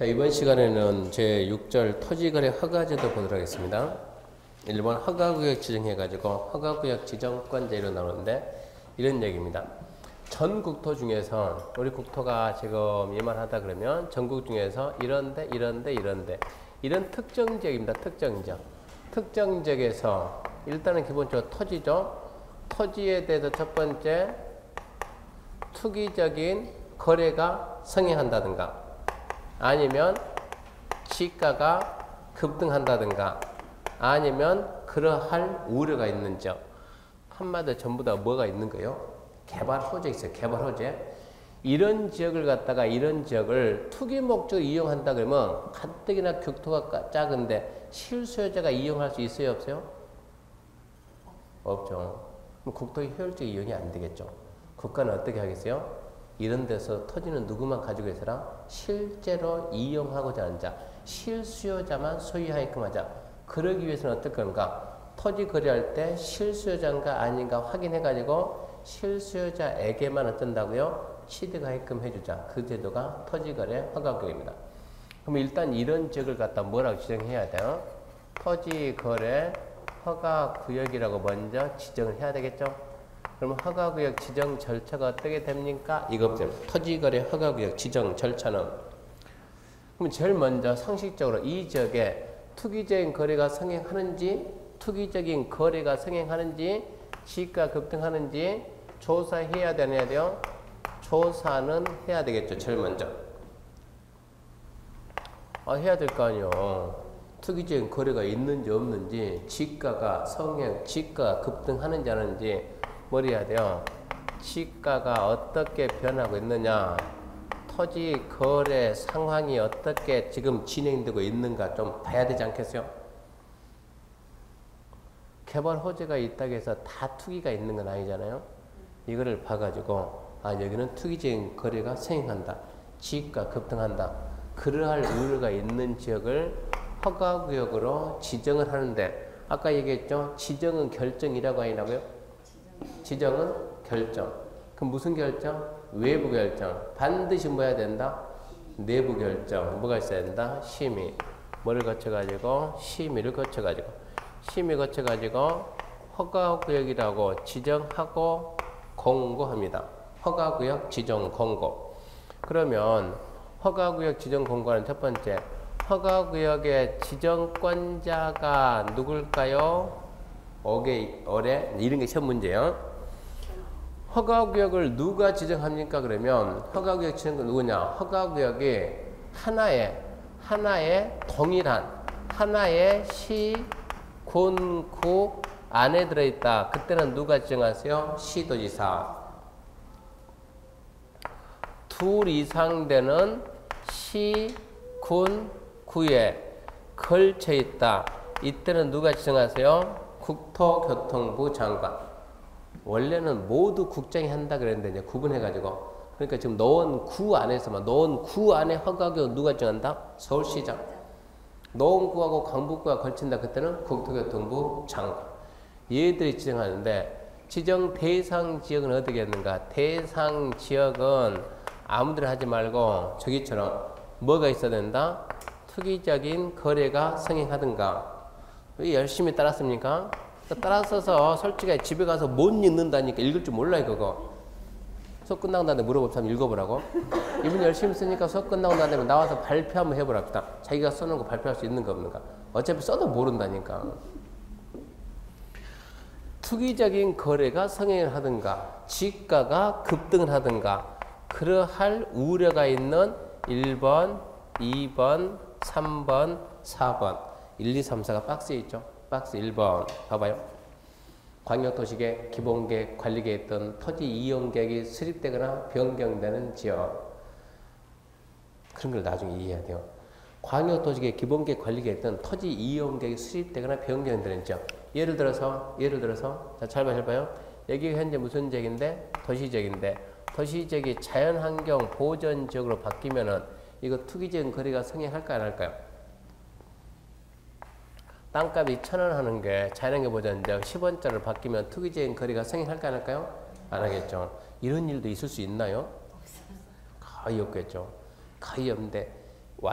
자, 이번 시간에는 제6절 토지거래 허가제도 보도록 하겠습니다. 1번 허가구역 지정해가지고 허가구역 지정권자로 나오는데 이런 얘기입니다. 전 국토 중에서 우리 국토가 지금 이만하다 그러면 전국 중에서 이런데 이런 특정 지역입니다. 특정 지역. 특정 지역에서 일단은 기본적으로 토지죠. 토지에 대해서 첫 번째 투기적인 거래가 성행한다든가 아니면 시가가 급등한다든가 아니면 그러할 우려가 있는 지역. 한마디로 전부 다 뭐가 있는 거예요? 개발 호재 있어요. 개발 호재. 이런 지역을 갖다가 이런 지역을 투기 목적으로 이용한다 그러면 가뜩이나 국토가 작은데 실수요자가 이용할 수 있어요? 없어요? 없죠. 그럼 국토의 효율적 이용이 안 되겠죠. 국가는 어떻게 하겠어요? 이런 데서 토지는 누구만 가지고 있어라? 실제로 이용하고자 하는 자, 실수요자만 소유하게끔 하자. 그러기 위해서는 어떨 건가? 토지 거래할 때 실수요자인가 아닌가 확인해가지고 실수요자에게만 어쩐다고요? 취득하게끔 해주자. 그 제도가 토지거래 허가구역입니다. 그럼 일단 이런 지역을 갖다 뭐라고 지정해야 돼요? 토지거래 허가구역이라고 먼저 지정을 해야 되겠죠? 그러면 허가구역 지정 절차가 어떻게 됩니까? 이겁니다. 토지거래 허가구역 지정 절차는 그럼 제일 먼저 상식적으로 이 지역에 투기적인 거래가 성행하는지 투기적인 거래가 성행하는지 시가 급등하는지 조사해야 되냐 돼요? 조사는 해야 되겠죠. 제일 먼저 해야 될 거 아니에요. 투기적인 거래가 있는지 없는지 시가가 시가가 급등하는지 안 하는지 뭘 해야 돼요? 시가가 어떻게 변하고 있느냐, 토지 거래 상황이 어떻게 지금 진행되고 있는가 좀 봐야 되지 않겠어요? 개발 호재가 있다고 해서 다 투기가 있는 건 아니잖아요. 이거를 봐가지고 여기는 투기적인 거래가 성행한다, 시가 급등한다, 그러할 우려가 있는 지역을 허가구역으로 지정을 하는데 아까 얘기했죠? 지정은 결정이라고 하냐고요? 지정은 결정. 그럼 무슨 결정? 외부 결정. 반드시 뭐 해야 된다? 내부 결정. 뭐가 있어야 된다? 심의. 뭐를 거쳐가지고? 심의를 거쳐가지고. 심의 거쳐가지고 허가구역이라고 지정하고 공고합니다. 허가구역 지정 공고. 그러면 허가구역 지정 공고는 첫 번째, 허가구역의 지정권자가 누굴까요? 올해 이런 게 시험 문제예요. 허가구역을 누가 지정합니까? 그러면 허가구역 지정권 누구냐? 허가구역이 하나의 동일한 하나의 시, 군, 구 안에 들어있다. 그때는 누가 지정하세요? 시도지사. 둘 이상 되는 시, 군, 구에 걸쳐 있다. 이때는 누가 지정하세요? 국토교통부 장관. 원래는 모두 국장이 한다 그랬는데 이제 구분해가지고, 그러니까 지금 노원 구 안에서만, 노원 구 안에 허가구역 누가 지정한다? 서울시장. 노원구하고 강북구가 걸친다. 그때는 국토교통부 장관. 얘들이 지정하는데, 지정 대상 지역은 어떻게 했는가? 대상 지역은 아무데나 하지 말고 저기처럼 뭐가 있어야 된다? 투기적인 거래가 성행하든가. 왜 열심히 따랐습니까? 따라서서 솔직히 집에 가서 못 읽는다니까. 읽을 줄 몰라요 그거. 수업 끝나고 나한테 물어보면 읽어보라고. 이분 열심히 쓰니까 수업 끝나고 나면 나와서 발표 한번 해보랍시다. 자기가 써놓은 거 발표할 수 있는 거 없는가. 어차피 써도 모른다니까. 투기적인 거래가 성행을 하든가 지가가 급등을 하든가 그러할 우려가 있는 1번, 2번, 3번, 4번 1, 2, 3, 4가 박스에 있죠. 박스 1번 봐봐요. 광역도시계, 기본계획, 관리계획 등 토지 이용계획이 수립되거나 변경되는 지역. 그런 걸 나중에 이해해야 돼요. 광역도시계, 기본계획, 관리계획 등 토지 이용계획이 수립되거나 변경되는 지역. 예를 들어서 자, 잘 봐요. 여기가 현재 무슨 지역인데? 도시지역인데 도시지역이 자연환경 보전지역으로 바뀌면은 이거 투기적인 거래가 성행할까요? 안 할까요? 땅값이 1,000원 하는 게 자연환경 보전지역 10원짜리로 바뀌면 투기적인 거래가 성행할까 안 할까요? 안 하겠죠. 이런 일도 있을 수 있나요? 거의 없겠죠. 거의 없는데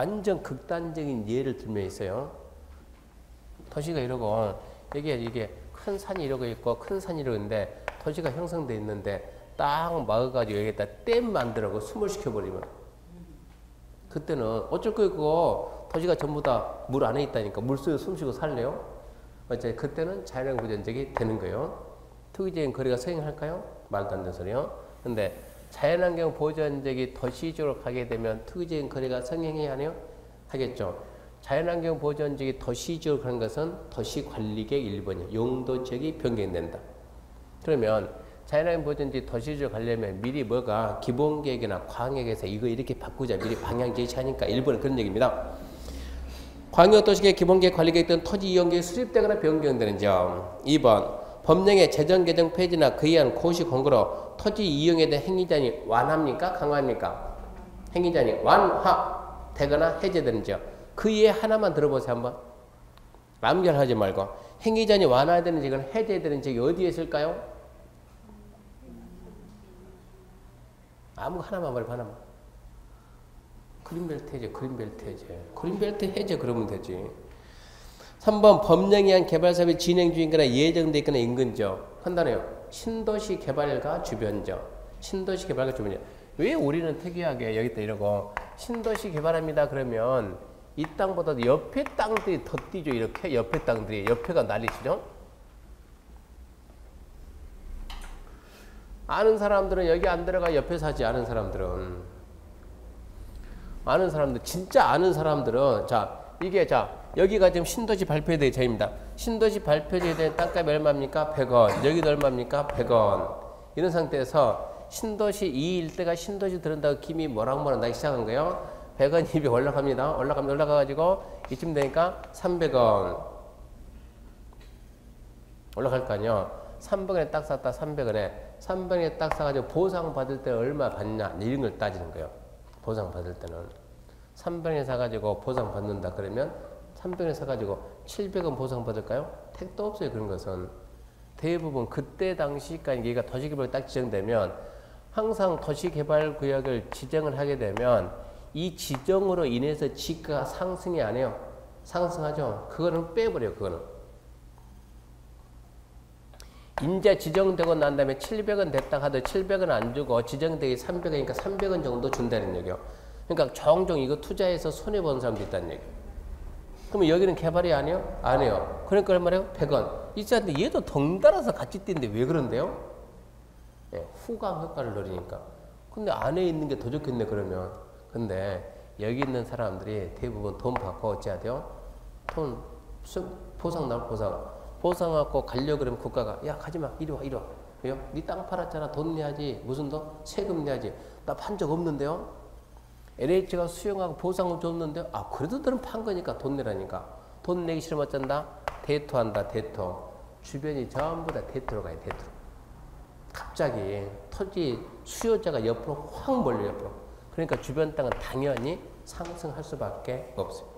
완전 극단적인 예를 들면 있어요. 도시가 이러고 이게 큰 산이 이러고 있고 큰 산이 이러고 있는데 도시가 형성돼 있는데 딱 막아가지고 여기다 댐 만들고 숨을 시켜버리면 그때는 어쩔 거고 도시가 전부 다 물 안에 있다니까 물속에 숨쉬고 살래요? 어째 그때는 자연환경 보전적이 되는 거예요. 투기적인 거래가 성행할까요? 말도 안 되는 소리요. 근데 자연환경 보전적이 도시적으로 가게 되면 투기적인 거래가 성행해야 하네요? 하겠죠. 자연환경 보전적이 도시적으로 가는 것은 도시관리계획 1번이에요. 용도지역이 변경된다. 그러면 자연환경 보전지 도시적으로 가려면 미리 뭐가 기본계획이나 광역에서 이거 이렇게 바꾸자 미리 방향 제시하니까 1번은 그런 얘기입니다. 광역도시계획 기본계획 관리계획 등 토지이용계획이 수립되거나 변경되는 점. 2번 법령의 재정 개정 폐지나 그에 의한 고시 권고로 토지 이용에 대한 행위자니 완합니까? 강화합니까? 행위자니 완화되거나 해제되는 점. 그 예 하나만 들어보세요 한번. 암결하지 말고. 행위자니 완화되는 적은 해제되는 적이 어디에 있을까요? 아무 하나만 말고 하나만. 그린벨트 해제, 그린벨트 해제. 그린벨트 해제 그러면 되지. 3번 법령에 의한 개발사업이 진행 중이거나 예정돼 있거나 인근지역. 한다네요. 신도시 개발과 주변지역. 신도시 개발과 주변지역. 왜 우리는 특이하게 여기다 이러고 신도시 개발합니다 그러면 이 땅보다도 옆에 땅들이 더 뛰죠. 이렇게 옆에 땅들이. 옆에가 난리치죠. 아는 사람들은 여기 안 들어가 옆에 사지. 아는 사람들은. 아는 사람들, 진짜 아는 사람들은 자 이게 자 여기가 지금 신도시 발표된 제입니다. 신도시 발표제에 대한 땅값이 얼마입니까? 100원. 여기도 얼마입니까? 100원. 이런 상태에서 신도시 이 일대가 신도시 들은다고 김이 뭐랑 나기 시작한 거예요. 100원, 200 올라갑니다. 올라가가지고 이쯤 되니까 300원. 올라갈 거 아니요. 300원에 딱 샀다 300원에 300원에 딱 사가지고 보상받을 때 얼마 받냐 이런 걸 따지는 거예요. 보상받을 때는 300원에 사가지고 보상받는다 그러면 300원에 사가지고 700원 보상받을까요? 택도 없어요. 그런 것은 대부분 그때 당시까지 얘가 도시개발이 딱 지정되면 항상 도시개발구역을 지정을 하게 되면 이 지정으로 인해서 지가가 상승이 안 해요. 상승하죠. 그거는 빼버려요. 그거는 인제 지정되고 난 다음에 700원 됐다 하도 700원 안 주고 지정되기 300원이니까 300원 정도 준다는 얘기요. 그러니까 종종 이거 투자해서 손해보는 사람도 있다는 얘기. 그러면 여기는 개발이 아니에요? 안 해요. 그러니까 얼마래요? 100원. 이자인데 얘도 덩달아서 같이 뛰는데 왜 그런데요? 네, 후광 효과를 노리니까. 근데 안에 있는 게 더 좋겠네 그러면. 근데 여기 있는 사람들이 대부분 돈 받고 어찌해야 돼요? 돈 보상 나올 보상 갖고 가려고 그러면 국가가 야 가지마 이리 와 왜요? 네 땅 팔았잖아. 돈 내야지. 무슨 돈? 세금 내야지. 나 판 적 없는데요. LH가 수용하고 보상을 줬는데 아 그래도 너는 판 거니까 돈 내라니까. 돈 내기 싫으면 어쩐다? 대토한다. 대토. 주변이 전부 다 대토로 가요. 대토로. 갑자기 토지 수요자가 옆으로 확 몰려 옆으로. 그러니까 주변 땅은 당연히 상승할 수밖에 없어요.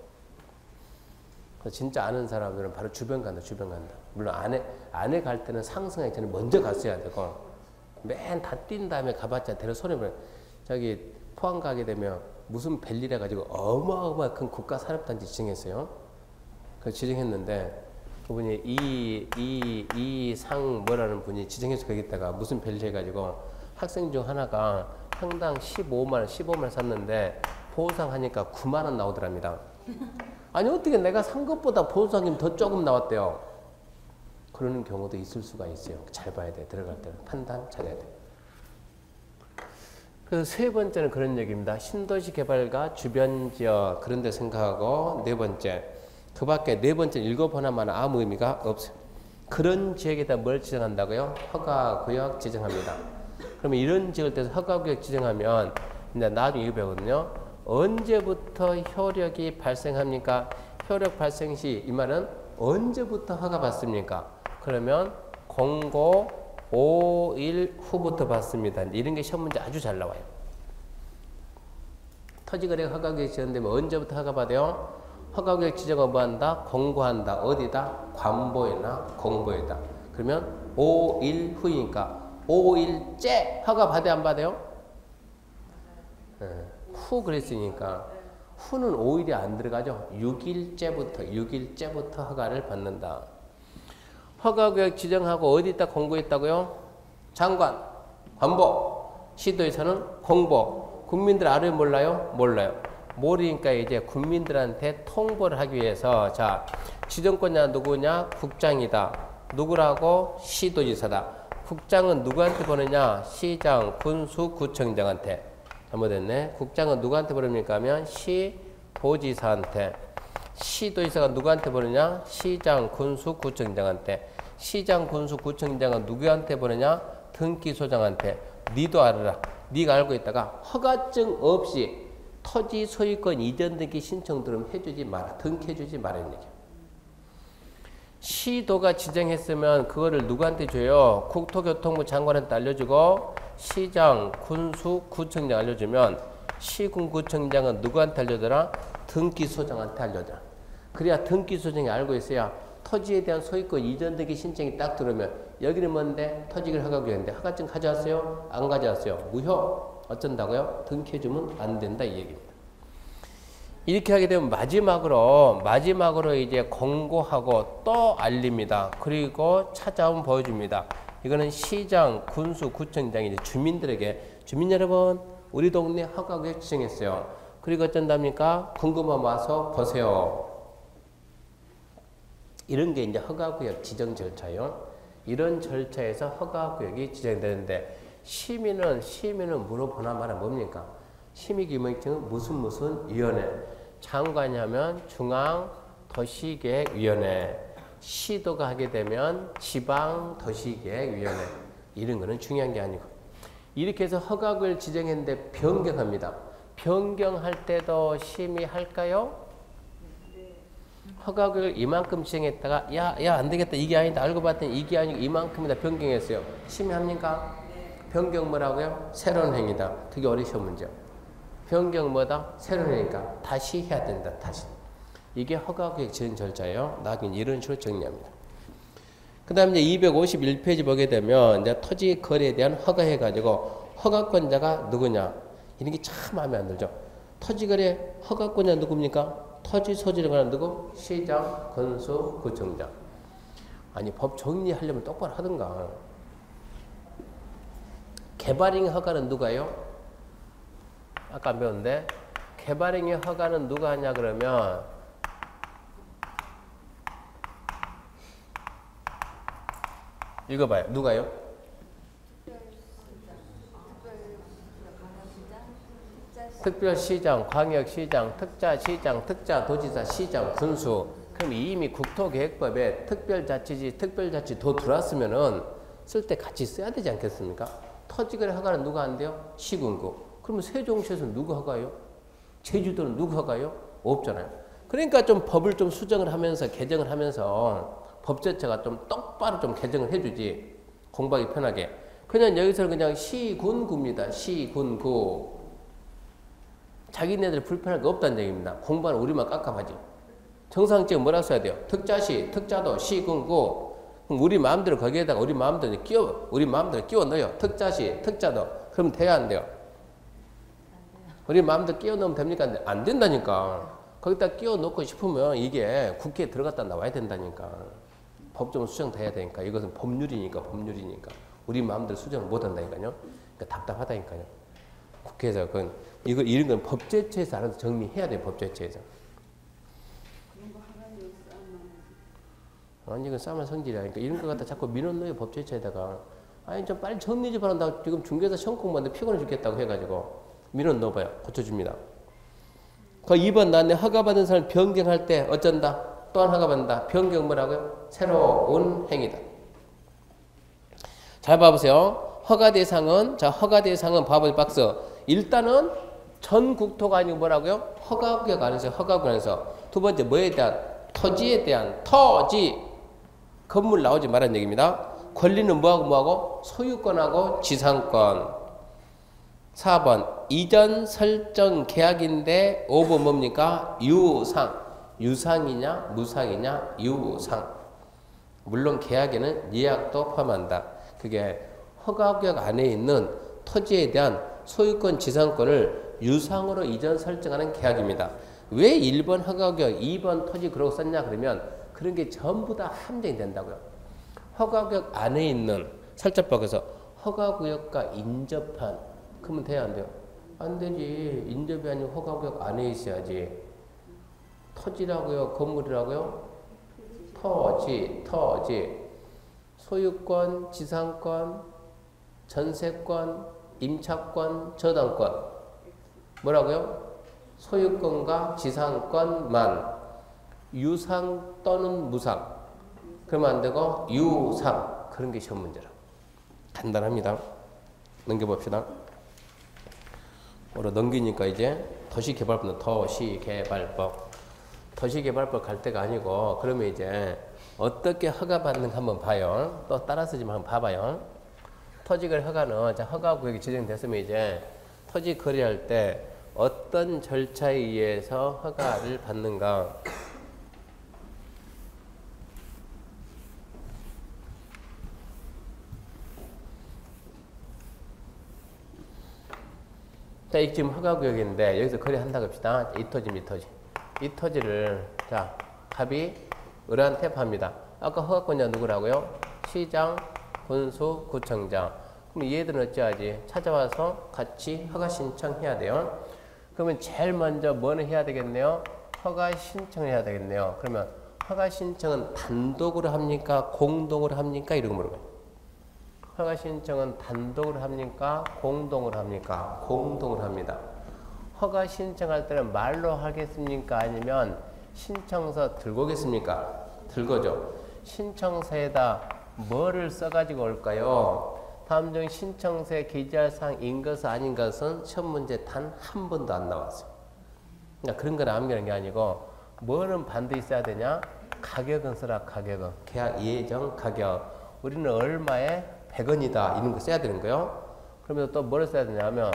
진짜 아는 사람들은 바로 주변 간다. 물론 안에 갈 때는 상승하기 전에 먼저 갔어야 되고 맨 다 뛴 다음에 가봤자 대로 손해보려. 저기 포항 가게 되면 무슨 벨리래 가지고 어마어마한 큰 국가 산업단지 지정했어요. 그 지정했는데 그분이 이 상 뭐라는 분이 지정해서 거기다가 무슨 벨리 해가지고 학생 중 하나가 평당 15만 원 샀는데 보상하니까 9만 원 나오더랍니다. 아니 어떻게 내가 산 것보다 보상이 더 조금 나왔대요. 그러는 경우도 있을 수가 있어요. 잘 봐야 돼. 들어갈 때는 판단 잘해야 돼. 그래서 세 번째는 그런 얘기입니다. 신도시 개발과 주변 지역 그런 데 생각하고 네 번째 그 밖에 네 번째 읽어보나마나 아무 의미가 없어요. 그런 지역에다 뭘 지정한다고요? 허가구역 지정합니다. 그러면 이런 지역을 대해서 허가구역 지정하면 이제 나중에 이거 배우거든요. 언제부터 효력이 발생합니까? 효력 발생 시 이 말은 언제부터 허가 받습니까? 그러면 공고 5일 후부터 받습니다. 이런 게 시험 문제 아주 잘 나와요. 토지거래 허가구역 지정되면 언제부터 허가 받아요? 허가구역 지정은 뭐 한다? 공고한다. 어디다? 관보에나 공보에다. 그러면 5일 후이니까 5일째 허가 받아야 안 받아요? 후 그랬으니까 후는 오일이 안 들어가죠. 6일째부터 허가를 받는다. 허가구역 지정하고 어디다 공고했다고요? 장관, 관복, 시도에서는 공보. 국민들 알아요? 몰라요? 몰라요. 모르니까 이제 국민들한테 통보를 하기 위해서 자, 지정권자 누구냐? 국장이다. 누구라고? 시도지사다. 국장은 누구한테 보내냐? 시장, 군수, 구청장한테. 잘못했네. 국장은 누구한테 보냅니까? 하면 시도지사한테. 시도지사가 누구한테 보내냐? 시장, 군수, 구청장한테. 시장, 군수, 구청장은 누구한테 보내냐? 등기소장한테. 니도 알아라. 니가 알고 있다가 허가증 없이 토지 소유권 이전 등기 신청 들으면 해주지 마라. 등기해주지 말라는 얘기야. 시도가 지정했으면 그거를 누구한테 줘요? 국토교통부 장관한테 알려주고 시장, 군수, 구청장 알려주면 시군 구청장은 누구한테 알려줘라? 등기소장한테 알려줘라. 그래야 등기소장이 알고 있어야 토지에 대한 소유권 이전 등기 신청이 딱 들어오면 여기는 뭔데? 토지를 허가구역인데 허가증 가져왔어요? 안 가져왔어요? 무효. 어쩐다고요? 등기해주면 안 된다 이 얘기입니다. 이렇게 하게 되면 마지막으로 이제 공고하고 또 알립니다. 그리고 찾아오면 보여줍니다. 이거는 시장, 군수, 구청장이 이제 주민들에게 주민 여러분 우리 동네 허가구역 지정했어요. 그리고 어쩐답니까? 궁금하면 와서 보세요. 이런 게 이제 허가구역 지정 절차요. 이런 절차에서 허가구역이 지정되는데 시민은 물어보나 마나 뭡니까? 심의기획청은 무슨 위원회. 장관이 하면 중앙도시계획위원회. 시도가 하게 되면 지방도시계획위원회. 이런 거는 중요한 게 아니고. 이렇게 해서 허가구역을 지정했는데 변경합니다. 변경할 때도 심의할까요? 허가구역을 이만큼 지정했다가 야 안 되겠다. 이게 아니다. 알고 봤더니 이게 아니고 이만큼이다. 변경했어요. 심의합니까? 변경 뭐라고요? 새로운 행위다. 되게 어려운 문제. 변경 뭐다? 새로운 행위니까 다시 해야 된다. 다시. 이게 허가구역 지정 절차예요. 나중에 이런 식으로 정리합니다. 그 다음에 이제 251페이지 보게 되면 이제 토지 거래에 대한 허가해가지고 허가권자가 누구냐? 이런 게 참 마음에 안 들죠. 토지 거래 허가권자 누굽니까? 토지 소지를 관한 누구? 시장, 군수, 구청장. 아니 법 정리하려면 똑바로 하든가. 개발행위 허가는 누가요? 아까 안 배웠는데 개발행위 허가는 누가 하냐 그러면 읽어봐요. 누가요? 특별시장, 광역시장, 특자시장, 특자도지사, 시장, 군수. 그럼 이미 국토계획법에 특별자치도 들어왔으면은 쓸 때 같이 써야 되지 않겠습니까? 토지거래 허가는 누가 한대요? 시군구. 그러면 세종시에서는 누구 허가요? 제주도는 누구 허가요? 없잖아요. 그러니까 좀 법을 좀 수정을 하면서 개정을 하면서 법 자체가 좀 똑바로 좀 개정을 해주지. 공부하기 편하게. 그냥 여기서는 그냥 시군구입니다. 시군구. 자기네들 불편할 거 없다는 얘기입니다. 공부하는 우리만 깝깝하지. 정상적으로 뭐라 써야 돼요? 특자시, 특자도, 시군구. 그럼 우리 마음대로 거기에다가 우리 마음대로 끼워 넣어요. 특자시, 특자도. 그럼 돼야 안 돼요? 우리 마음대로 끼워 넣으면 됩니까? 안 된다니까. 거기다 끼워 넣고 싶으면 이게 국회에 들어갔다 나와야 된다니까. 법정 수정돼야 되니까. 이것은 법률이니까. 우리 마음대로 수정을 못 한다니까요. 그러니까 답답하다니까요. 국회에서 이런 건 법제처에서 알아서 정리해야 돼요. 법제처에서. 아니 이건 싸만 성질이라니까. 이런 거 갖다 자꾸 민원 넣어요. 법제처에다가. 아니 좀 빨리 정리 좀 하라. 나 지금 중개사 시험 공부하는데 피곤해 죽겠다고 해가지고 민원 넣어봐요. 고쳐줍니다. 그 2번 나왔네. 허가받은 사람 변경할 때 어쩐다? 또한 허가받는다. 변경 뭐라고요? 새로운 행위다. 잘 봐보세요. 허가 대상은 봐보세요. 박스. 일단은 전 국토가 아니고 뭐라고요? 허가구역 안에서 허가구역 안에서. 두 번째 뭐에 대한? 토지에 대한 토지. 건물 나오지 말라는 얘기입니다. 권리는 뭐하고? 소유권하고 지상권. 4번 이전 설정 계약인데 5번 뭡니까? 유상. 유상이냐 무상이냐 유상. 물론 계약에는 예약도 포함한다. 그게 허가구역 안에 있는 토지에 대한 소유권 지상권을 유상으로 이전 설정하는 계약입니다. 왜 1번 허가구역, 2번 토지 그러고 썼냐 그러면 그런 게 전부 다 함정이 된다고요. 허가구역 안에 있는 살짝 바꿔서 허가구역과 인접한 그러면 돼야 안 돼요? 안 되지. 인접이 아니고 허가구역 안에 있어야지. 토지라고요? 건물이라고요? 토지. 소유권, 지상권, 전세권, 임차권, 저당권. 뭐라고요? 소유권과 지상권만. 유상 또는 무상. 그러면 안 되고 유상. 그런 게 시험 문제라. 간단합니다. 넘겨봅시다. 넘기니까 이제 도시개발법은 도시개발법. 도시개발법 갈 때가 아니고 그러면 이제 어떻게 허가받는가 한번 봐요. 또 따라서 좀 한번 봐봐요. 토지거래 허가는 허가구역이 지정됐으면 이제 토지 거래할 때 어떤 절차에 의해서 허가를 받는가. 자, 이 지금 허가구역인데 여기서 거래한다고 합시다. 이 토지, 이 토지. 이 토지를 자 갑이 을한테 팝니다. 아까 허가권자 누구라고요? 시장, 군수, 구청장. 그럼 얘들은 어찌하지? 찾아와서 같이 허가 신청해야 돼요. 그러면 제일 먼저 뭐는 해야 되겠네요? 허가 신청을 해야 되겠네요. 그러면 허가 신청은 단독으로 합니까? 공동으로 합니까? 이런 거 물어봐요. 허가 신청은 단독으로 합니까? 공동으로 합니까? 공동으로 합니다. 허가 신청할 때는 말로 하겠습니까? 아니면 신청서 들고 오겠습니까? 들고죠. 신청서에다 뭐를 써가지고 올까요? 다음 중 신청서에 기재할 사항인 것은 아닌 것은 시험 문제 단 한 번도 안 나왔어요. 그러니까 그런 걸 암기하는 게 아니고 뭐는 반드시 써야 되냐? 가격은 써라. 가격은. 계약 예정 가격. 우리는 얼마에 100원이다. 이런 거 써야 되는 거예요. 그러면 또 뭐를 써야 되냐면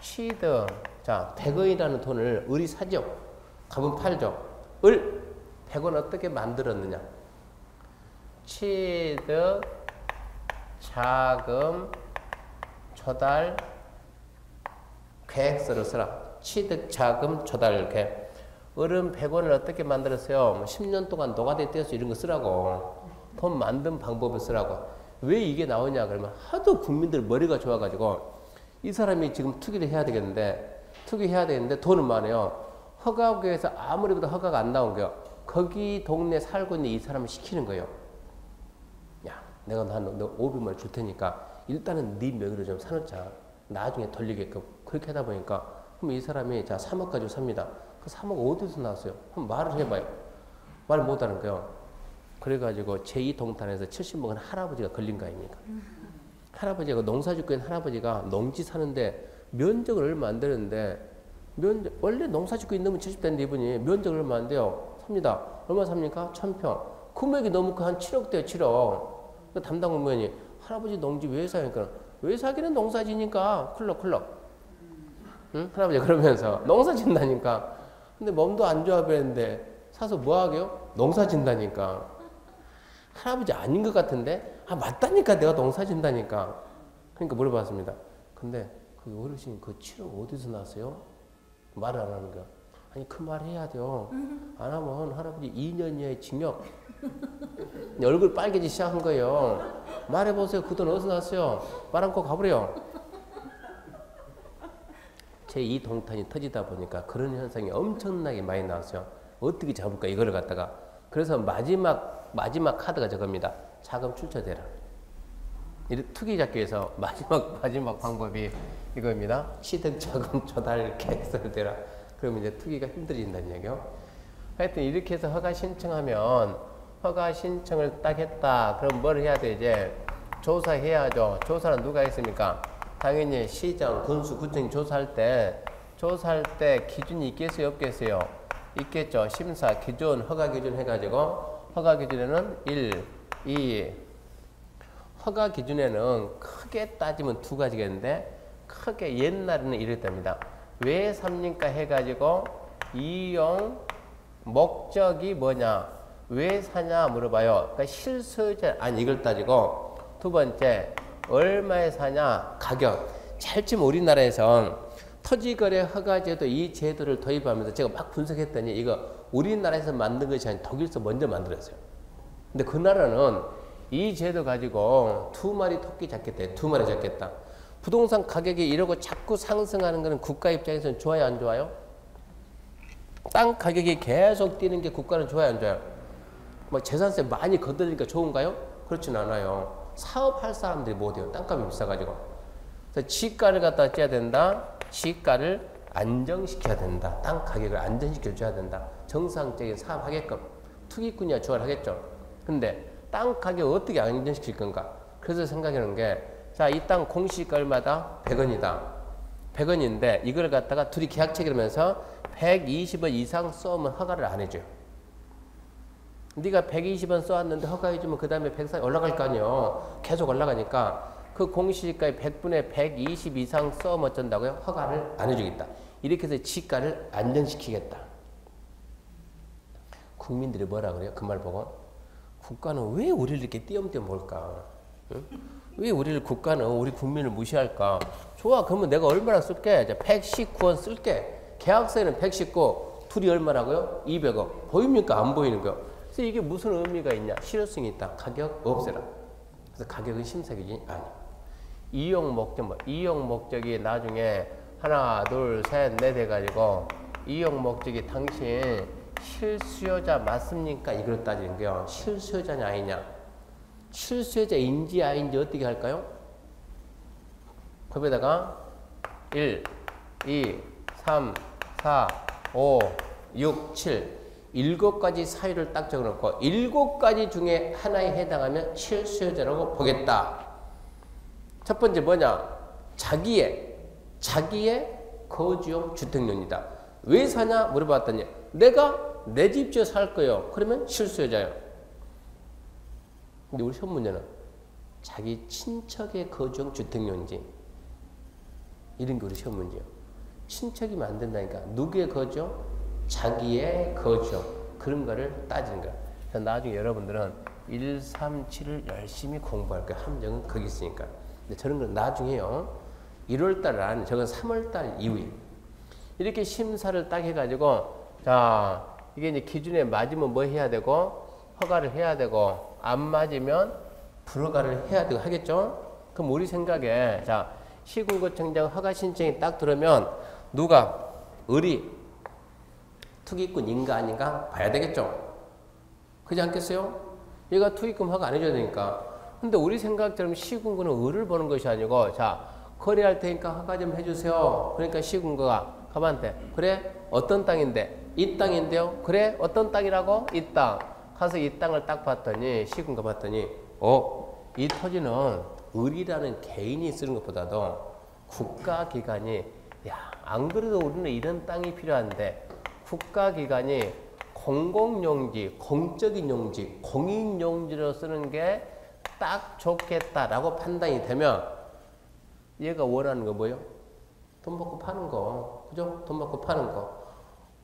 취득. 자, 100원이라는 돈을 을이 사죠. 갑은 팔죠. 을 100원 어떻게 만들었느냐? 취득 자금 조달 계획서를 써라. 취득 자금 조달 계획. 을은 100원을 어떻게 만들었어요? 10년 동안 노가다에 떼어서 이런 거 쓰라고. 돈 만든 방법을 쓰라고. 왜 이게 나오냐 그러면 하도 국민들 머리가 좋아가지고 이 사람이 지금 투기를 해야 되겠는데 돈은 많아요. 허가구역에서 아무리 봐도 허가가 안 나온 거예요. 거기 동네 살고 있는 이 사람을 시키는 거예요. 야, 내가 너 500만 원 줄 테니까 일단은 네 명의로 좀 사놓자. 나중에 돌리게끔. 그렇게 하다 보니까 그럼 이 사람이 자 3억 가지고 삽니다. 그 3억 어디서 나왔어요? 한번 말을 해봐요. 말 못하는 거예요. 그래가지고 제2동탄에서 70억은 할아버지가 걸린 거 아닙니까? 할아버지가 농사짓고 있는 할아버지가 농지 사는데 면적을 얼마 안 되는데 원래 농사짓고 있는 분 70대인데 이분이 면적을 얼마 안 돼요. 삽니다. 얼마 삽니까? 1000평. 금액이 너무 한 7억 돼요. 7억. 담당 공무원이 할아버지 농지 왜 사니까 왜 사기는 농사지니까 쿨럭쿨럭. 응? 할아버지 그러면서 농사 짓다니까. 근데 몸도 안 좋아 보이는데 사서 뭐 하게요? 농사 짓다니까. 할아버지 아닌 것 같은데? 아 맞다니까 내가 농사 짓다니까. 그러니까 물어봤습니다. 근데 그 어르신 그 7억 어디서 났어요? 말을 안 하는 거야. 아니 그 말 해야 돼요. 안 하면 할아버지 2년 이하의 징역. 얼굴 빨개지기 시작한 거예요. 말해보세요. 그 돈 어디서 났어요? 말 않고 가버려. 제2동탄이 터지다 보니까 그런 현상이 엄청나게 많이 나왔어요. 어떻게 잡을까 이거를 갖다가. 그래서 마지막 카드가 저겁니다. 자금 출처대라. 투기 잡기 위해서 마지막 방법이 이겁니다. 취득 자금 조달 계획서를 대라. 그러면 이제 투기가 힘들어진다는 얘기요. 하여튼 이렇게 해서 허가 신청하면 허가 신청을 딱 했다. 그럼 뭘 해야 돼 이제? 조사해야죠. 조사는 누가 했습니까? 당연히 시장, 군수, 구청이 조사할 때 기준이 있겠어요? 없겠어요? 있겠죠. 심사 기준, 허가 기준 해가지고 허가 기준에는 1, 2 허가 기준에는 크게 따지면 두 가지겠는데 크게 옛날에는 이랬답니다. 왜 삽니까 해가지고 이용 목적이 뭐냐 왜 사냐 물어봐요. 그러니까 실소유자 아니 이걸 따지고 두 번째 얼마에 사냐 가격. 잘 치면 우리나라에서 토지거래 허가제도 이 제도를 도입하면서 제가 막 분석했더니 이거 우리나라에서 만든 것이 아니라 독일에서 먼저 만들었어요. 근데 그 나라는 이 제도 가지고 2마리 토끼 잡겠다. 2마리 잡겠다. 부동산 가격이 이러고 자꾸 상승하는 것은 국가 입장에서는 좋아요, 안 좋아요? 땅 가격이 계속 뛰는 게 국가는 좋아요, 안 좋아요? 뭐 재산세 많이 거두니까 좋은가요? 그렇진 않아요. 사업할 사람들이 못해요. 땅값이 비싸가지고. 그래서 지가를 갖다 째야 된다. 지가를 안정시켜야 된다. 땅 가격을 안정시켜줘야 된다. 정상적인 사업하게끔. 투기꾼이야 좋아하겠죠. 근데 땅 가격 어떻게 안정시킬 건가? 그래서 생각하는 게, 자, 이 땅 공시가 얼마다? 100원이다. 100원인데 이걸 갖다가 둘이 계약 체결하면서 120원 이상 써오면 허가를 안 해줘요. 네가 120원 써왔는데 허가해주면 그 다음에 140원 올라갈 거 아니에요. 계속 올라가니까 그 공시지가의 100분의 120 이상 써오면 어쩐다고요? 허가를 안 해주겠다. 이렇게 해서 지가를 안정시키겠다. 국민들이 뭐라 그래요? 그 말 보고? 국가는 왜 우리를 이렇게 띄엄띄엄 볼까? 응? 왜 국가는 우리 국민을 무시할까? 좋아, 그러면 내가 얼마나 쓸게? 119원 쓸게. 계약서에는 119, 둘이 얼마라고요? 200원. 보입니까? 안 보이는 거요. 그래서 이게 무슨 의미가 있냐? 실효성이 있다. 가격 없애라. 그래서 가격은 심사기준이 아니야. 이용 목적, 이용 목적이 나중에 하나, 둘, 셋, 넷 해가지고 이용 목적이 당신 실수요자 맞습니까? 이걸 따지는 거예요. 실수요자냐 아니냐? 실수요자인지 아닌지 어떻게 할까요? 법에다가 1, 2, 3, 4, 5, 6, 7 7가지 사유를 딱 적어놓고 7가지 중에 하나에 해당하면 실수요자라고 보겠다. 첫 번째 뭐냐? 자기의 거주용 주택용이다. 왜 사냐? 물어봤더니 내가 내 집 지어 살 거예요. 그러면 실수요자예요. 근데 우리 시험 문제는 자기 친척의 거주용 주택용인지 이런 게 우리 시험 문제예요. 친척이면 안 된다니까. 누구의 거주? 자기의 거주용. 그런 거를 따지는 거야. 그래서 나중에 여러분들은 1, 3, 7을 열심히 공부할 거예요. 함정은 거기 있으니까. 근데 저런 건 나중에요. 1월달 안, 저건 3월달 이후에. 이렇게 심사를 딱 해가지고, 자, 이게 이제 기준에 맞으면 뭐 해야 되고, 허가를 해야 되고, 안 맞으면 불허가를 해야 되고 하겠죠? 그럼 우리 생각에, 자, 시군구청장 허가 신청이 딱 들어오면, 누가, 투기꾼인가 아닌가 봐야 되겠죠? 그렇지 않겠어요? 얘가 투기꾼 허가 안 해줘야 되니까. 근데 우리 생각처럼 시군구는 을을 보는 것이 아니고, 자, 거래할 테니까 허가 좀 해주세요. 그러니까 시군구가 가만한테, 그래? 어떤 땅인데? 이 땅인데요? 그래? 어떤 땅이라고? 이 땅. 가서 이 땅을 딱 봤더니, 시군구 봤더니, 이 토지는 을이라는 개인이 쓰는 것보다도 국가기관이, 야, 안 그래도 우리는 이런 땅이 필요한데, 국가기관이 공공용지, 공적인 용지, 공인용지로 쓰는 게 딱 좋겠다라고 판단이 되면 얘가 원하는 거 뭐예요? 돈 받고 파는 거. 그죠? 돈 받고 파는 거.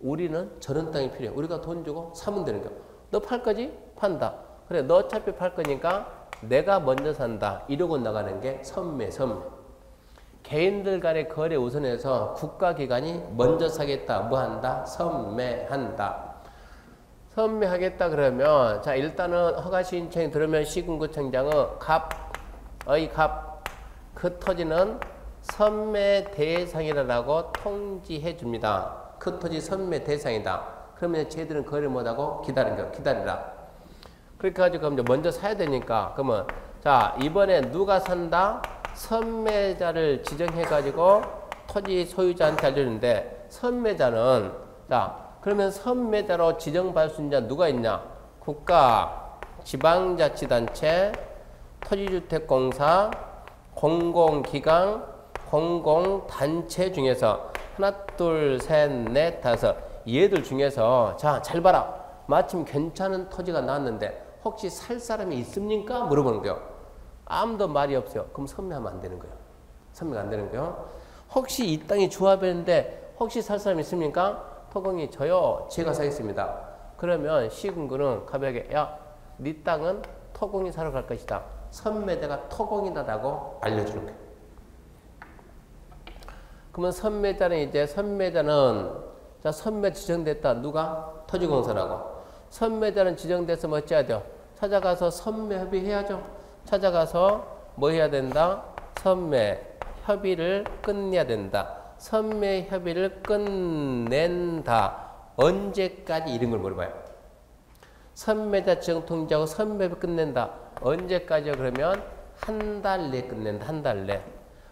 우리는 저런 땅이 필요해. 우리가 돈 주고 사면 되는 거. 너 팔 거지? 판다. 그래, 너 어차피 팔 거니까 내가 먼저 산다. 이러고 나가는 게 선매. 개인들 간의 거래 우선해서 국가기관이 먼저 사겠다. 뭐 한다? 선매한다. 선매하겠다 그러면, 자, 일단은 허가 신청이 들으면 시군구청장은 그 토지는 선매 대상이라고 통지해 줍니다. 그 토지 선매 대상이다. 그러면 쟤들은 거래 못하고 기다리라. 그렇게 가지고 그럼 이제 먼저 사야 되니까, 그러면, 자, 이번에 누가 산다? 선매자를 지정해 가지고 토지 소유자한테 알려주는데, 선매자는, 자, 그러면 선매자로 지정받을 수 있는 자 누가 있냐? 국가, 지방자치단체, 토지주택공사, 공공기관, 공공단체 중에서 하나, 둘, 셋, 넷, 다섯 얘들 중에서, 자, 잘 봐라. 마침 괜찮은 토지가 나왔는데 혹시 살 사람이 있습니까? 물어보는 거예요. 아무도 말이 없어요. 그럼 선매하면 안 되는 거예요. 선매가 안 되는 거예요. 혹시 이 땅이 조합했는데 혹시 살 사람이 있습니까? 토공이 저요. 제가 사겠습니다. 그러면 시군구는 가볍게, 야, 네 땅은 토공이 사러 갈 것이다. 선매대가 토공이다라고 알려주는 거예요. 그러면 선매자는 이제 선매자는 자 선매 지정됐다. 누가? 토지공사라고. 선매자는 지정돼서 뭐 어찌해야 돼요? 찾아가서 선매 협의해야죠. 찾아가서 뭐 해야 된다? 선매 협의를 끝내야 된다. 선매 협의를 끝낸다. 언제까지 이런 걸 물어봐요. 선매자 지정 통지하고 선매 협의 끝낸다. 언제까지요? 그러면 한 달 내에 끝낸다. 한 달 내.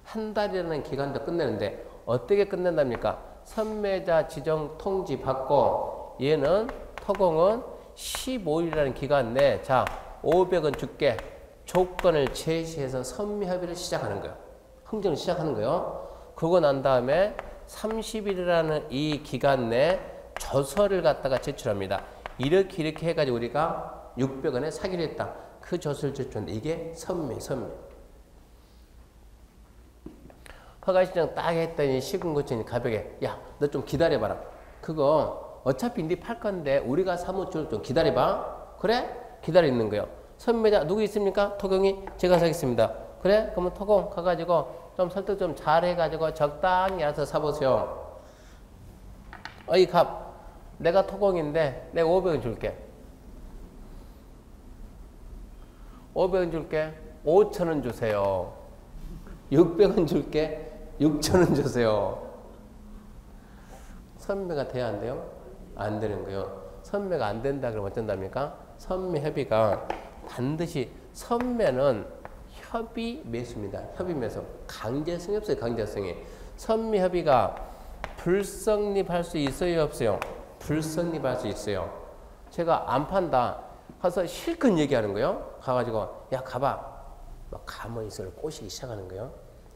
한 달이라는 기간도 끝내는데 어떻게 끝낸답니까? 선매자 지정 통지 받고 얘는 토공은 15일이라는 기간 내에 자 500원 줄게 조건을 제시해서 선매 협의를 시작하는 거예요. 흥정을 시작하는 거예요. 그러고 난 다음에 30일이라는 이 기간 내에 조서를 갖다가 제출합니다. 이렇게 해가지고 우리가 600원에 사기로 했다. 그 조서를 제출하는데 이게 선매. 허가신청 딱 했더니 시군구청이 가볍게 야 너 좀 기다려봐라. 그거 어차피 네 팔 건데 우리가 사무줄 좀 기다려봐. 그래? 기다리는 거예요. 선매자 누구 있습니까? 토경이 제가 사겠습니다. 그래? 그러면 토공 가가지고 좀 설득 좀 잘해가지고 적당히 알아서 사보세요. 어이 갑 내가 토공인데 내가 500원 줄게. 500원 줄게. 5,000원 주세요. 600원 줄게. 6,000원 주세요. 선매가 돼야 안 돼요? 안 되는 거예요. 선매가 안 된다 그러면 어쩐답니까? 선매 협의가 반드시 선매는 협의 매수입니다. 협의 매수. 강제성이 없어요. 강제성이. 선매 협의가 불성립할 수 있어요? 없어요? 불성립할 수 있어요. 제가 안 판다. 가서 실컷 얘기하는 거예요. 가가지고 야 가봐. 막 가만히 있어 꼬시기 시작하는 거예요.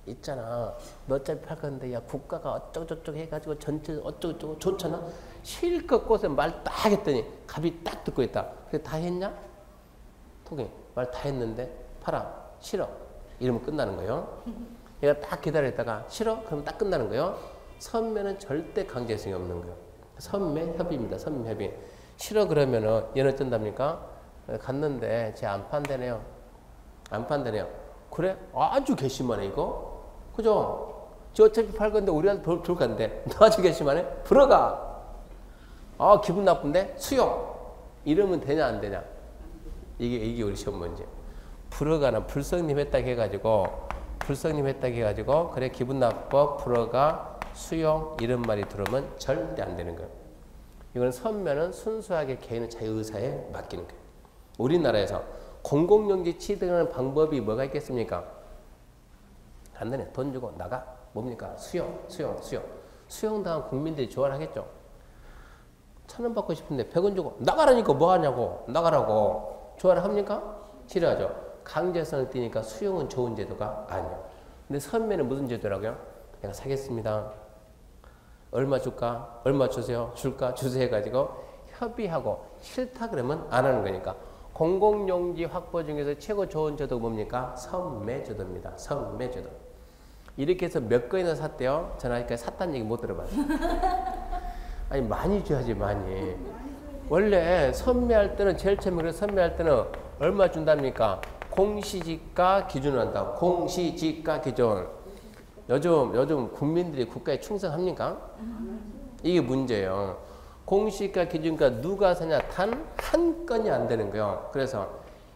있잖아. 너 어차피 팔 건데 야 국가가 어쩌고저쩌고 해가지고 전체 어쩌고저쩌고 좋잖아. 실컷 꼬서 말 딱 했더니 갑이 딱 듣고 있다. 그래 다 했냐? 토기 말 다 했는데 팔아. 싫어. 이러면 끝나는 거예요. 얘가 딱 기다렸다가 싫어? 그러면 딱 끝나는 거예요. 선매는 절대 강제성이 없는 거예요. 선매 협의입니다. 선매 협의. 싫어 그러면은 얘는 어쩐답니까? 갔는데 쟤 안 판대네요. 안 판대네요. 그래? 아주 괘씸하네 이거. 그죠? 저 어차피 팔 건데 우리한테 줄 건데 너 아주 괘씸하네? 들어가. 아 기분 나쁜데? 수용. 이러면 되냐 안 되냐? 이게 우리 시험 문제. 불허가는 불성립했다 해가지고 그래 기분 나빠 불허가 수용 이런 말이 들어오면 절대 안 되는 거예요. 이건 선면은 순수하게 개인의 자유의사에 맡기는 거예요. 우리나라에서 공공용지 취득하는 방법이 뭐가 있겠습니까? 간단해. 돈 주고 나가. 뭡니까? 수용당한 국민들이 좋아를 하겠죠. 1,000원 받고 싶은데 100원 주고 나가라니까 뭐 하냐고. 나가라고. 좋아를 합니까? 싫어하죠. 강제성을 띠니까 수용은 좋은 제도가 아니에요. 근데 선매는 무슨 제도라고요? 내가 사겠습니다. 얼마 줄까? 얼마 주세요. 줄까? 주세요 해가지고 협의하고 싫다 그러면 안 하는 거니까. 공공용지 확보 중에서 최고 좋은 제도가 뭡니까? 선매제도입니다. 선매제도. 이렇게 해서 몇 건이나 샀대요? 저는 아직까지 샀다는 얘기 못 들어봤어요. 아니 많이 줘야지 많이. 원래 선매할 때는 제일 처음에 그래서 선매할 때는 얼마 준답니까? 공시지가 기준으로 한다. 공시지가 기준. 요즘 국민들이 국가에 충성합니까? 이게 문제예요. 공시지가 기준이니까 누가 사냐? 단 한 건이 안 되는 거예요. 그래서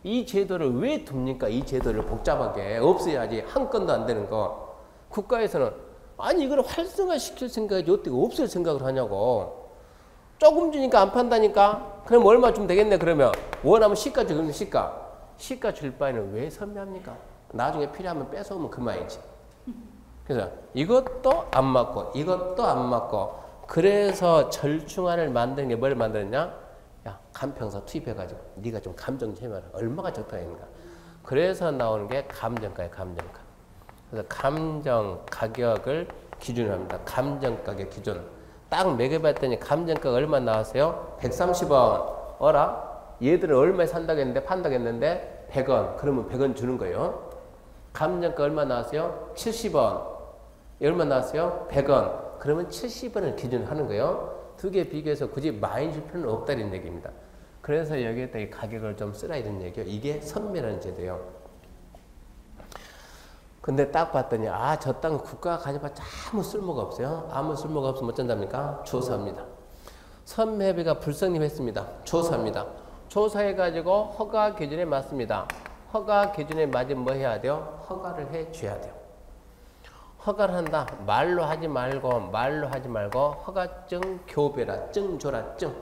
이 제도를 왜 둡니까? 이 제도를 복잡하게 없애야지. 한 건도 안 되는 거. 국가에서는 아니 이걸 활성화시킬 생각이지 어떻게 없앨 생각을 하냐고. 조금 주니까 안 판다니까. 그럼 얼마 주면 되겠네. 그러면 원하면 시가 주면 시가 줄 바에는 왜 선매합니까? 나중에 필요하면 뺏어오면 그만이지. 그래서 이것도 안 맞고 이것도 안 맞고 그래서 절충안을 만드는 게 뭘 만드느냐? 야 간평사 투입해가지고 네가 좀 감정 좀 해봐라. 얼마가 적당한가. 그래서 나오는 게 감정가예요. 감정가. 그래서 감정 가격을 기준으로 합니다. 감정 가격 기준. 딱 매겨봤더니 감정가가 얼마 나왔어요? 130원. 어라? 얘들은 얼마에 산다고 했는데 판다고 했는데 100원. 그러면 100원 주는 거예요. 감정가 얼마 나왔어요? 70원. 얼마 나왔어요? 100원. 그러면 70원을 기준으로 하는 거예요. 두 개 비교해서 굳이 많이 줄 필요는 없다는 얘기입니다. 그래서 여기에다 이 가격을 좀 쓰라 이런 얘기예요. 이게 선매라는 제도예요. 근데 딱 봤더니 저 땅은 국가가 가져봤자 아무 쓸모가 없어요. 아무 쓸모가 없으면 어쩐답니까? 조사합니다. 선매비가 불성립했습니다. 조사합니다. 조사해가지고 허가 기준에 맞습니다. 허가 기준에 맞으면 뭐 해야 돼요? 허가를 해줘야 돼요. 허가를 한다. 말로 하지 말고 허가증 교배라. 증 줘라. 증.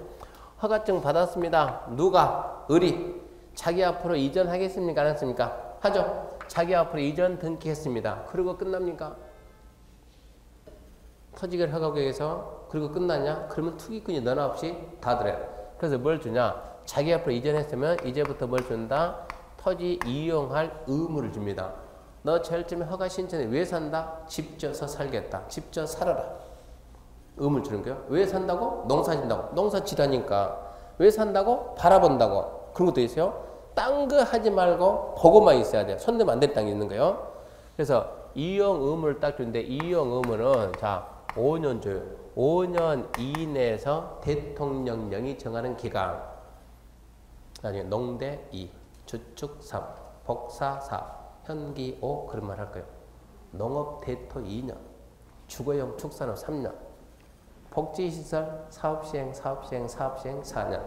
허가증 받았습니다. 누가? 을이. 자기 앞으로 이전하겠습니까? 안 했습니까? 하죠. 자기 앞으로 이전 등기했습니다. 그리고 끝납니까? 토지개발 허가구역에서 그리고 끝났냐? 그러면 투기꾼이 너나 없이 다 들어요. 그래서 뭘 주냐? 자기 앞으로 이전했으면 이제부터 뭘 준다? 토지 이용할 의무를 줍니다. 너 제일 처음에 허가 신청에 왜 산다? 집 져서 살겠다. 집 져 살아라. 의무를 주는 거예요. 왜 산다고? 농사 짓는다고. 농사 지라니까. 왜 산다고? 바라본다고. 그런 것도 있어요. 딴 거 하지 말고 보고만 있어야 돼요. 손대면 안 될 땅이 있는 거예요. 그래서 이용 의무를 딱 주는데 이용 의무는 자 5년 줘요. 5년 이내에서 대통령령이 정하는 기간. 나중에 농대 2, 주축 3, 복사 4, 현기 5 그런 말 할 거예요. 농업 대토 2년, 주거용 축산업 3년, 복지시설 사업시행 4년,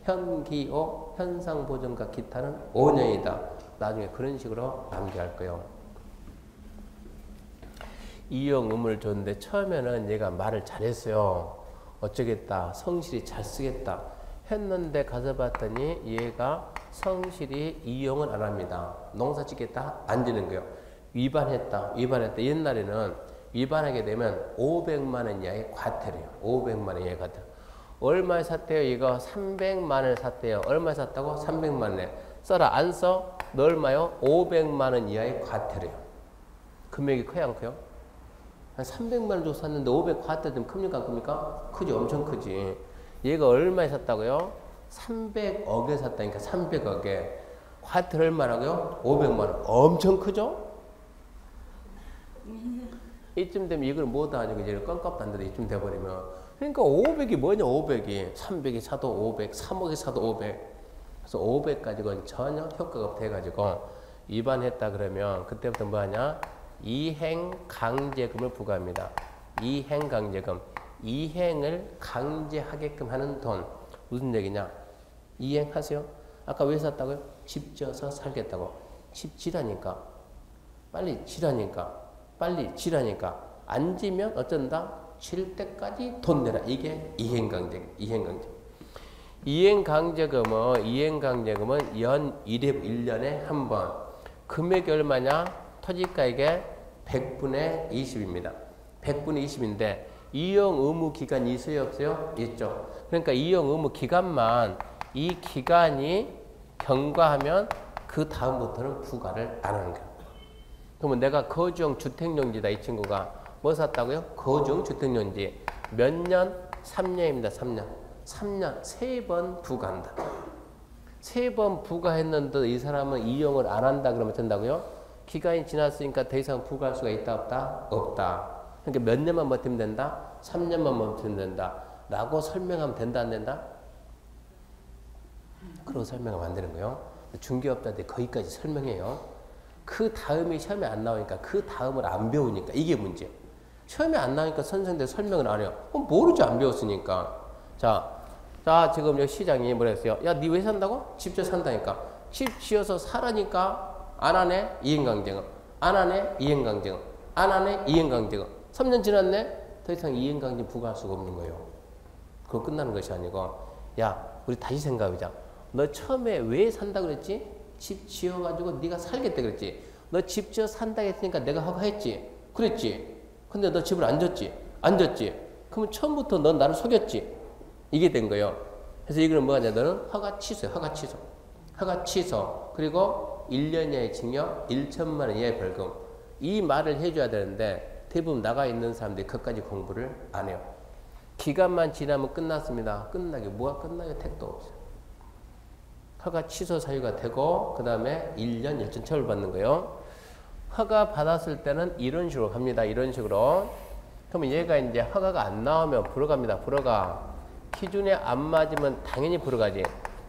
현기호, 현상보전과 기타는 5년이다. 나중에 그런 식으로 남겨할 거예요. 이용 의무를 줬는데 처음에는 얘가 말을 잘했어요. 어쩌겠다. 성실히 잘 쓰겠다. 했는데 가서 봤더니 얘가 성실히 이용은 안 합니다. 농사 짓겠다? 안 지는 거예요. 위반했다. 옛날에는 위반하게 되면 500만 원 이하의 과태료예요. 500만 원 이하의 과태료. 얼마에 샀대요? 이거 300만 원에 샀대요. 얼마에 샀다고? 300만 원에. 써라. 안 써? 너 얼마요? 500만 원 이하의 과태료예요. 금액이 커요? 안 커요? 한 300만 원 주고 샀는데 500 과태료 좀 큽니까? 안 큽니까? 크지. 엄청 크지. 얘가 얼마에 샀다고요? 300억에 샀다니까. 300억에. 과태료 얼마라고요? 500만 원. 엄청 크죠? 이쯤 되면 이걸 못하니까 이제 껌값도 안 되는데 이쯤 돼버리면. 그러니까 500이 뭐냐 500이. 300이 사도 500, 3억이 사도 500. 그래서 500 가지고는 전혀 효과가 없다 해가지고 위반했다 그러면 그때부터 뭐 하냐? 이행강제금을 부과합니다. 이행강제금. 이행을 강제하게끔 하는 돈. 무슨 얘기냐? 이행하세요. 아까 왜 샀다고요? 집 지어서 살겠다고. 집 지라니까. 빨리 지라니까. 안 지면 어쩐다? 질 때까지 돈 내라. 이게 이행강제금. 이행강제금은 연 1년에 한 번. 금액이 얼마냐? 토지가액의 100분의 20입니다. 100분의 20인데 이용 의무 기간이 있어요? 없어요? 있죠. 그러니까 이용 의무 기간만 이 기간이 경과하면 그 다음부터는 부과를 안 하는 거예요. 그러면 내가 거주용 주택용지다. 이 친구가 뭐 샀다고요? 거주용 주택용지. 몇 년? 3년입니다. 3년. 3번 부과한다. 3번 부과했는데 이 사람은 이용을 안 한다 그러면 된다고요? 기간이 지났으니까 더 이상 부과할 수가 있다 없다? 없다. 그러니까 몇 년만 버티면 된다? 3년만 버티면 된다. 라고 설명하면 된다 안 된다? 그러고 설명하면 안 되는 거예요. 중개업자들이 거기까지 설명해요. 그 다음이 시험에 안 나오니까 그 다음을 안 배우니까 이게 문제예요. 시험에 안 나오니까 선생님들 설명을 안 해요. 그럼 모르죠. 안 배웠으니까. 자 지금 여기 시장이 뭐라 했어요? 야, 니 왜 산다고? 집 지어 산다니까. 집 지어서 사라니까 안 하네? 이행강제금. 안 하네? 이행강제금. 안 하네? 이행강제금. 3년 지났네? 더 이상 이행강제 부과할 수가 없는 거예요. 그거 끝나는 것이 아니고 야, 우리 다시 생각해보자. 너 처음에 왜 산다 그랬지? 집 지어가지고 네가 살겠다 그랬지. 너 집 지어 산다 했으니까 내가 허가했지. 그랬지. 근데 너 집을 안 줬지. 그러면 처음부터 넌 나를 속였지. 이게 된 거예요. 그래서 이걸 뭐 하냐? 너는 허가 취소야. 허가 취소. 그리고 1년 이하의 징역, 1천만 원 이하의 벌금. 이 말을 해줘야 되는데 대부분 나가 있는 사람들이 그것까지 공부를 안 해요. 기간만 지나면 끝났습니다. 끝나게 뭐가 끝나요? 택도 없어요. 허가 취소 사유가 되고 그 다음에 1년 1천 처벌받는 거예요. 허가 받았을 때는 이런 식으로 갑니다. 이런 식으로. 그러면 얘가 이제 허가가 안 나오면 불어갑니다. 기준에 안 맞으면 당연히 불어가지.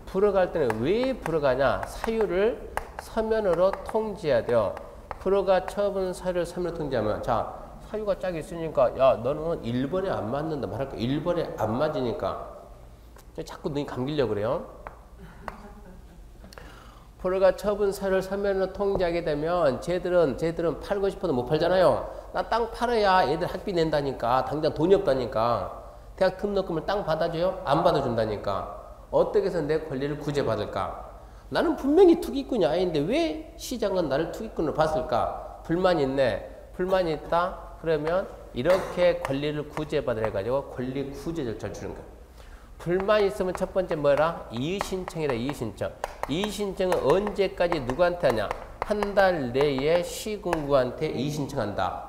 불어갈 때는 왜 불어가냐? 사유를 서면으로 통지해야 돼요. 프로가 처분 사유를 3으로 통제하면 자 사유가 짝 있으니까 야 너는 1번에 안 맞는다 말할까 1번에 안 맞으니까 자꾸 너희 감기려고 그래요. 프로가 처분 사유를 3으로 통제하게 되면 쟤들은 팔고 싶어도 못 팔잖아요. 나 땅 팔아야 애들 학비 낸다니까. 당장 돈이 없다니까. 대학 등록금을 땅 받아줘요? 안 받아준다니까. 어떻게 해서 내 권리를 구제받을까? 나는 분명히 투기꾼이 아닌데 왜 시장은 나를 투기꾼으로 봤을까? 불만이 있네. 불만이 있다? 그러면 이렇게 권리를 구제받으라 해가지고 권리 구제 절차를 주는 거야. 불만이 있으면 첫 번째 뭐라? 이의신청이라 이의신청. 이의신청은 언제까지 누구한테 하냐? 한 달 내에 시군구한테 이의신청한다.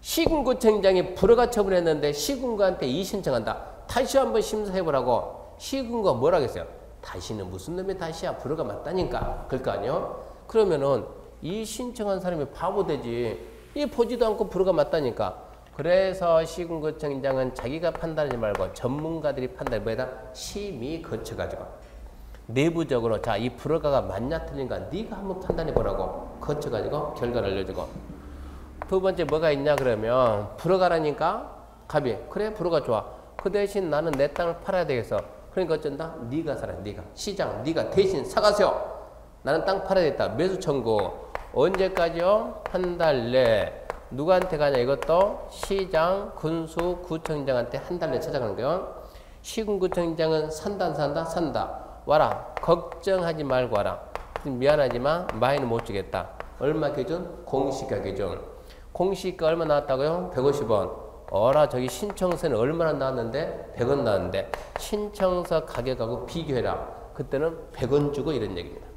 시군구청장이 불허가 처분했는데 시군구한테 이의신청한다. 다시 한번 심사해보라고. 시군구가 뭐라고 했어요? 다시는 무슨 놈이 다시야. 불허가 맞다니까. 그럴 거 아니에요? 그러면은 이의신청한 사람이 바보 되지. 이 보지도 않고 불허가 맞다니까. 그래서 시군구청장은 자기가 판단하지 말고 전문가들이 판단해 뭐에다 심의 거쳐가지고 내부적으로 자 이 불허가가 맞냐 틀린가 네가 한번 판단해 보라고 거쳐가지고 결과를 알려주고 두 번째 뭐가 있냐 그러면 불허가라니까 갑이 그래 불허가 좋아 그 대신 나는 내 땅을 팔아야 되겠어 그러니까 어쩐다 네가 사라 네가 시장 네가 대신 사가세요 나는 땅 팔아야 되겠다 매수 청구 언제까지요 한 달 내 누구한테 가냐 이것도 시장, 군수, 구청장한테 한 달 내에 찾아가는 거예요. 시군구청장은 산다 안 산다? 산다. 와라. 걱정하지 말고 와라. 미안하지만 많이는 못 주겠다. 얼마 기준? 공시가 기준. 공시가 얼마 나왔다고요? 150원. 어라 저기 신청서는 얼마나 나왔는데? 100원 나왔는데 신청서 가격하고 비교해라. 그때는 100원 주고 이런 얘기입니다.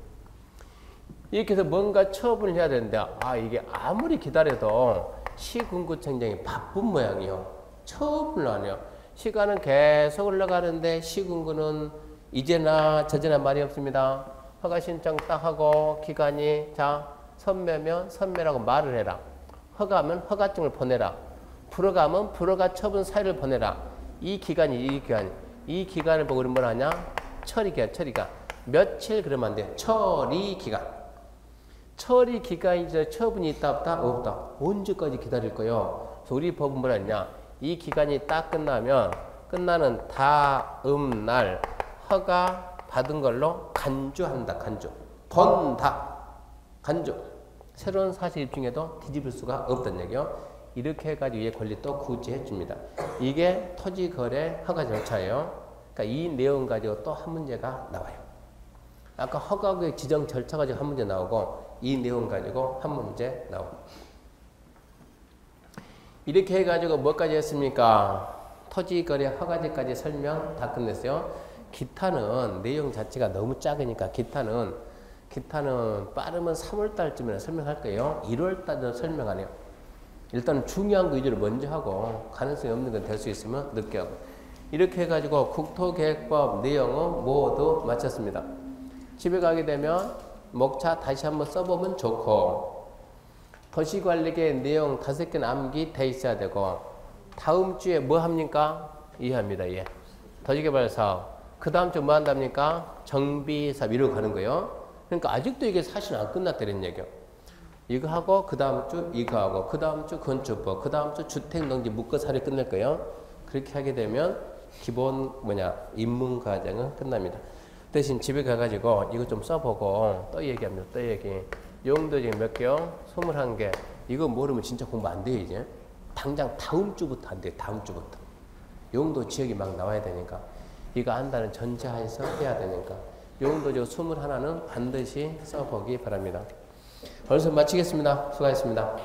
이렇게 해서 뭔가 처분을 해야 되는데 이게 아무리 기다려도 시군구청장이 바쁜 모양이요. 처분을 안 해요. 시간은 계속 흘러가는데 시군구는 이제나 저제나 말이 없습니다. 허가 신청 딱 하고 기간이 자 선매면 선매라고 말을 해라. 허가하면 허가증을 보내라. 불허가면 불허가 처분 사유를 보내라. 이 기간을 보고 우리 뭘 하냐? 처리기간. 며칠 그러면 안 돼요. 처리기간. 처리 기간이 처분이 있다 없다? 없다. 언제까지 기다릴 거요? 그래서 우리 법은 뭐라 했냐? 이 기간이 딱 끝나는 다음 날 허가 받은 걸로 간주한다. 본다. 간주. 새로운 사실 입증에도 뒤집을 수가 없다는 얘기요. 이렇게 해가지고 얘 권리 또 구제해 줍니다. 이게 토지거래 허가 절차예요. 그러니까 이 내용 가지고 또 한 문제가 나와요. 아까 허가구역 지정 절차 가지고 한 문제 나오고 이 내용 가지고 한 문제 나오고 이렇게 해가지고 뭐까지 했습니까? 토지거래 허가제까지 설명 다 끝냈어요. 기타는 내용 자체가 너무 작으니까 기타는 빠르면 3월달쯤에 설명할 거예요. 1월달은 설명 안 해요. 일단 중요한 거 위주로 먼저 하고 가능성이 없는 건 될 수 있으면 늦게 하고 이렇게 해가지고 국토계획법 내용은 모두 마쳤습니다. 집에 가게 되면 목차 다시 한번 써보면 좋고 도시관리계 내용 5개는 암기 돼 있어야 되고 다음 주에 뭐 합니까? 이해합니다. 예. 도시개발사업 그 다음 주 뭐 한답니까? 정비사업 이러고 가는 거예요. 그러니까 아직도 이게 사실 안 끝났다는 얘기예요. 이거 하고 그 다음 주 이거 하고 그 다음 주 건축법 그 다음 주 주택농지 묶어살이 끝낼 거예요. 그렇게 하게 되면 기본 입문과정은 끝납니다. 대신 집에 가가지고 이거 좀 써보고 또 얘기합니다. 또 얘기. 용도 지금 몇 개요? 21개. 이거 모르면 진짜 공부 안 돼요, 이제. 당장 다음 주부터 안 돼요, 다음 주부터. 용도 지역이 막 나와야 되니까. 이거 한다는 전제하에서 해야 되니까. 용도 지역 21는 반드시 써보기 바랍니다. 벌써 마치겠습니다. 수고하셨습니다.